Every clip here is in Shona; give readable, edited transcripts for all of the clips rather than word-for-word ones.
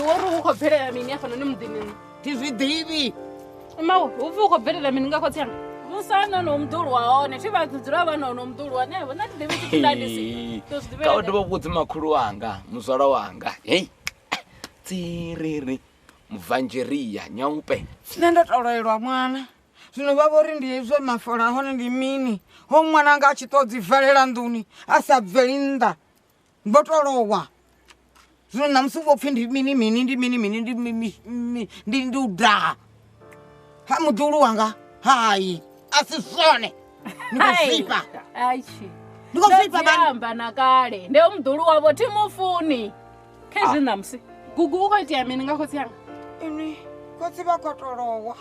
Uri ukobhelela mina yafana nomndini tizvidivi ma uve ukobhelela mina ngakhothanga usana nomdulu waone tivadzira vana nomdulu wane vona tidevetikulandisi kauti vavudzi makhulu wanga muzwala wanga hei tsiriri mubvanjeriya nyaupe zvine ndotaurayirwa mwana zvino vavori ndizve mafola ahone ndi mini ho mwana anga achitodzivhalela nduni asabveli nnda mbotolowa zvino namusi vopfi ndi mini ndi udhaha ha mudhulu wanga hayi asisvone ndikuzvipa ndikuzvipa amba nakale nde umdhulu wavo timufuni kezvinamusi gugu ukoitiya mini ngakotsiyanga ini kotsi vakotolowa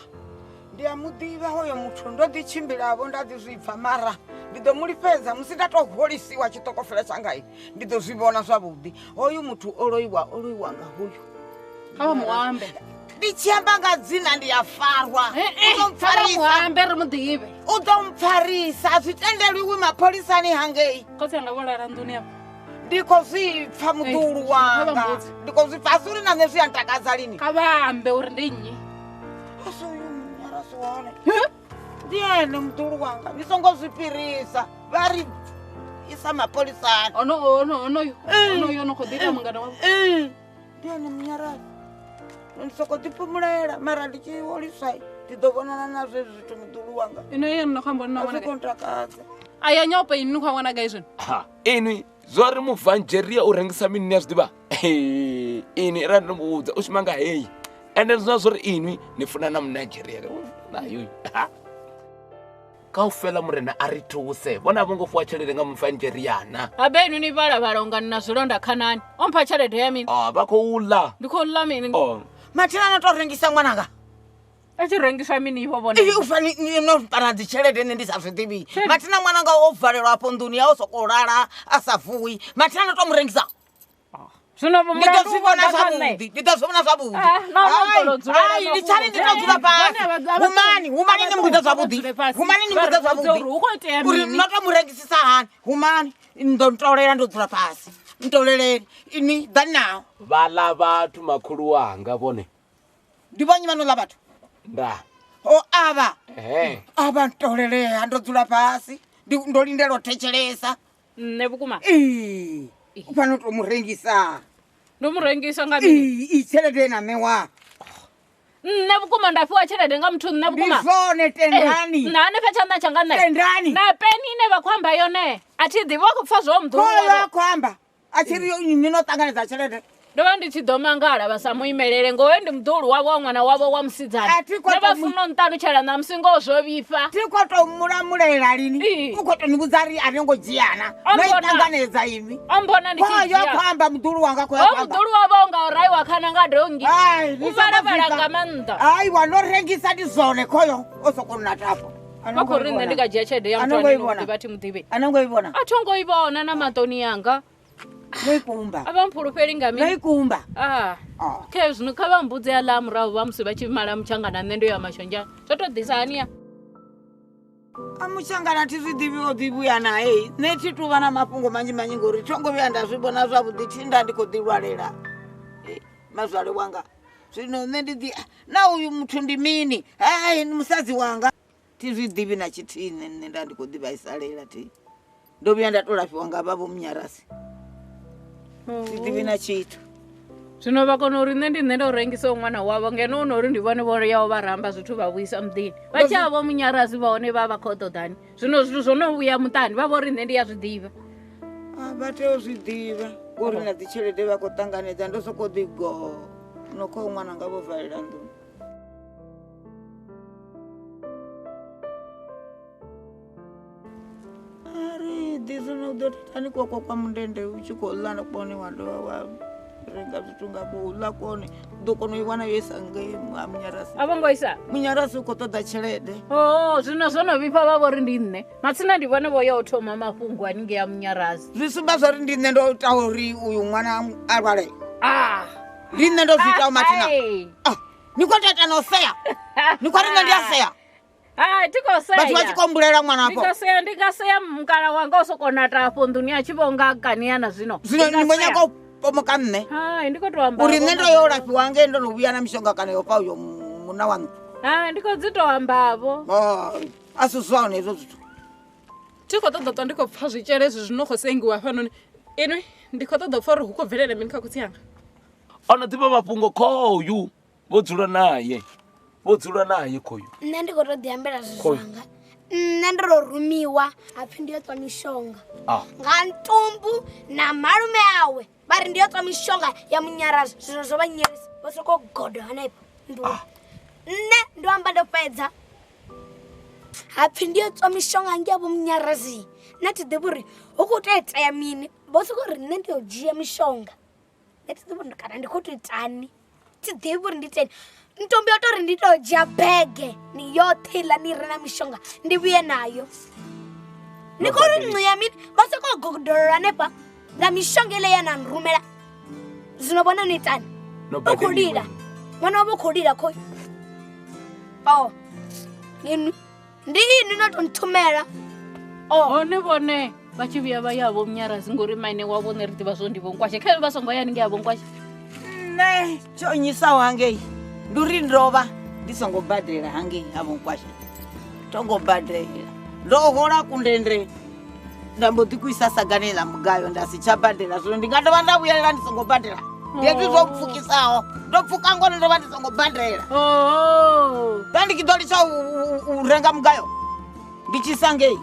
ndiyamudiva hoyo muthu ndodichimbiravo ndadzizvibva mara ndidomulipedza musi ndatoholisiwa chitokofela changai ndidozvivona zvavudi hoyu muthu oloiwa ngahuyu avamuambe ndichiamba ngadzina ndiyafarwa muambe rimudive utomupfarisa hazvitendeliwi mapolisani hangei kotsiyanga volara nduni yavo ndikozvipfa mudhulu wanga ndikozvipfa asi uri nane zviyandakadza lini kavambe uri ndinyi asi uyu munyarasiwane ndiene mudhulu wanga ndisongozvipirisa vari isa mapolisani onoyo nokodhira mungana wavo ndiene munyarasi ndisokotipumulela mara ndichiholisai ndidovonana nazvo zvitu mudhulu wanga inoiye ndinokhamboninaona azvikondakadza aya nyope ini nikwawonaga izvoni ini zwari mubvanjeriya urengisa mini yazvidiva ini randinomuudza ushimanga hei ende ndizona zvori inwi nifuna namunigeria nayoyo kaufela murena ari tuse vona vongofuwa chelede nga mubvanjeriyana habe inu nivalavalongani na zvilonda khanani ompa chelede ya mini vakoula ndikoula mini matina anotorengisa mwananga achirengisa mini ivo vona ufanoparadzi chelede nendizazvidivi matina mwananga ovhalelwapo nduni yaosokolala asavuwi matina anotomurengisa nditozvivona zvavudi ndichani nditodzura pasi humani nimbuda zvavudi uri notomurengisisa hani humani ndontorera ndodzura pasi ntolereri ini dhani nawo vala vatu makhulu wanga vone ndivonyi vanola vatu nda o ava ntolereya ndodzura pasi ndolindelo techelesa nevukuma ufanotomurengisa ndomurengisa ngamini ichelede namewa nevukuma ndafiwa chelede nga muthu nevukuma ndizone tendani nane pechana changane tendani na peni ine vakwamba yone atidhiwa kupfa zvo mudhulu koyo akwamba achiriyo ninotanganidza chelede ndova ndichidomangala vasamuimelele ngowe ndi mudhulu wavo wa mwana wavo wa musidzana nevafuna ntanuchela na msingo zvovifa tikotomulamulela lini ukotonibudza ari anongojiyana noitanganedza imi ombona koyo akwamba mudhulu wanga mudhulu wavo ungaurayiwa khana ngadongi uvalavalanga manda aiwa norengisa ndizone koyo ozokonunatapo vakorinne ndikajiya chede ya mtwanivati mudhive anongoivona atongoivona na matoni yanga noikumba avampulupeli ngamini noikumba ke zvino kavambudze alamu ravo vamusi vachimala muchangana nendo ya mashonja zvotodhisaniya amuchangana tizvidiviwo divuya naye netituva na mapungo manji ngori tongoviya ndazvibona zvavudi tinda ndikodhilwalela mazwale wanga zwino nṋe ndi ḓi na uyu muthu ndi mini hai ndi musadzi wanga thi zwi ḓivhi na tshithihi nṋe nda ndi khou ḓivhaisalela thi ndo vhuya nda to lafhiwa nga vhavho munyarasi thi ḓivhi na tshithu zwino vha kona uri nṋe ndi nṋe ndo rengisa ṅwana wavho ngeno ono uri ndi vhone vho yaho vha ramba zwithu vha vhuisa muḓini vha tshi havho munyarasi vha hone vha khou ṱoḓani zwino zwithu zwo no vhuya muṱani vha vho ri nṋe ndi ya zwi ḓivha vha tea u zwi ḓivha ngori na dzi tshelede vha khou ṱanganedza ndo sokou ḓi go no kho ṅwana nga vho valela nḓuni ari ḓi zwino u ḓo thani kwakwa kwa mundende u tshi khou ḽa kone wa dovha wa renga zwithu nga khou ḽa kone ḓo kona u i wana yo isa ngei ha munyarasi a vho ngo isa munyarasi u khou ṱoḓa tshelede zwino zwo no vhifha vha vho ri ndi nṋe matsina ndi vhone vho ya u thoma mafhungo haningei ya munyarasi zwi sumba zwa uri ndi nṋe ndo ita uri uyu ṅwana a lwale ndi nṋe ndo zwi itaho mathina ni khou tata no sea ni khou ri nṋe ndi a sea ti khou sea vhathu vha tshi khou mbulela ṅwana afho ndi nga sea mukala wanga u sokou nata afho nḓuni a tshi vho nga ganiana zwino ni mbo nyaga u pomoka nṋe ndi khou tou amba uri nṋe ndo yo lafhiwa nge ndo no vhuya na mishonga kana yo fha uyo muna waṋu ndi khou dzi tou ambavho a si zwone hezwo zwithu thi khou ṱoḓa ṱwa ndi khou pfha zwitshele hezwi zwi no khou sengiwa hafhanoni inwi ndi khou ṱoḓa pfha uri hu khou bvelela mini kha khotsi yanga ano ḓivha mafhungo khoyu vho dzula naye khoyu nṋe ndi khou tou ḓiambela zwizwanga nṋe ndo tou rumiwa hapfi ndi yo ṱwa mishonga nga ntumbu na malume awe vha ri ndi yo ṱwa mishonga ya munyarasi zwino zwo vha nyerisi vho sokou godo hanefho nduni nṋe ndo amba ndo fhedza hapfi ndi yo ṱwa mishonga ngeyavho munyarasi nṋe thi ḓivhi uri hu khou tou itea mini vho sokou ri nṋe ndi yo dzhia mishonga nṋe thi ḓivhi uri kana ndi khou tou itani thi ḓivhi uri ndi iteni ntombi yo tou ri ndi tou dzhia bege ni yoṱhe iḽa ni re na mishonga ndi vhuye nayo ni khou ri nṋu ya mini vha sokou gogodolola hanefha nga mishonga ile ya na nrumela zwino vhona ni itani vha khou lila ṅwana wavho khou lila khoyu inwi ndi inwi no tou nthumela hone vhone vha tshi vhuya vha yavho munyarasi ngori maine wavho nṋe ri ḓivha zwo ndi vonkwashe khae vha songo ya haningei ya vonkwashe nṋe tsho nyisaho hangei ndi uri ndovha ndi songo badela hangei ha vonkwashe tongo badela ndo hola kundende nda mbo ḓi kuisa sagani ḽa mugayo nda si tsha badela zwino ndi nga dovha nda vhuyelela ndi songo badela ndi hezwi zwo pfukisaho ndo pfuka ngone ndo vha ndi songo badela nda ndi tshi ḓo litsha u renga mugayo ndi tshi isa ngei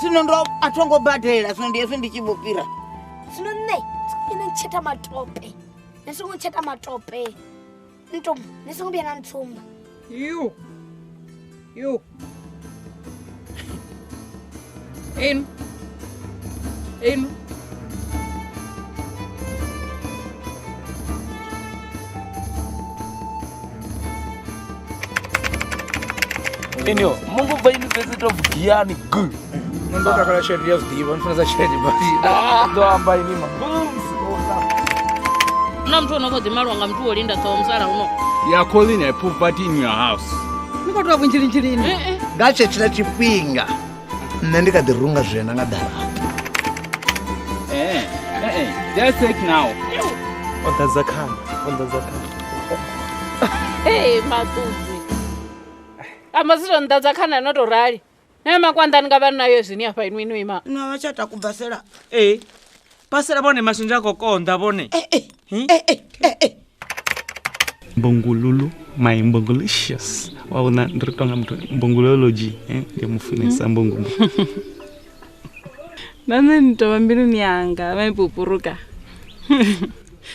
zwino ndo a thongo badela zwino ndi hezwi ndi tshi vho fhira zwino nṋe ine ncheta matope ni songo ncheta matope ntombi ni songo vhuya na ntsumba yo enu inyo mungu bva University of Giyani g ndo takala tshelede ya zwiḓivha ni funesa tshelede ndo amba ini mabumsi na muthu ono khou ḓi malwa nga muthu wo linda ṱhoho musalauno you are calling a poverty in your house ni khou tou vhunzhilinzhilini nga tshetshiḽa tshifhinga nṋe ndi kha ḓi runga zwena nga ḓala just take now maṱudzi amazito nḓadza khana no tou rali naye makwanda ni nga vha ni nayo zwini afha inwi ima no vha tsha takubasela pasela vone masonja a khou konḓa vone Mbongololo, my Mbongolicious. Waona ndo tonga mtu Mbongolology, ndio mufunesa mbongo. Nane nitoba mbiluni yanga, maipupuruka.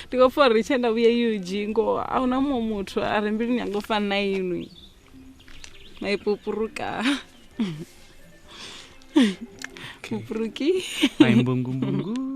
Ndiko for richenda buya yujingo, auna muthu ari mbiluni yanga fana inwi. Maipupuruka. Pupuruki. My mbongo.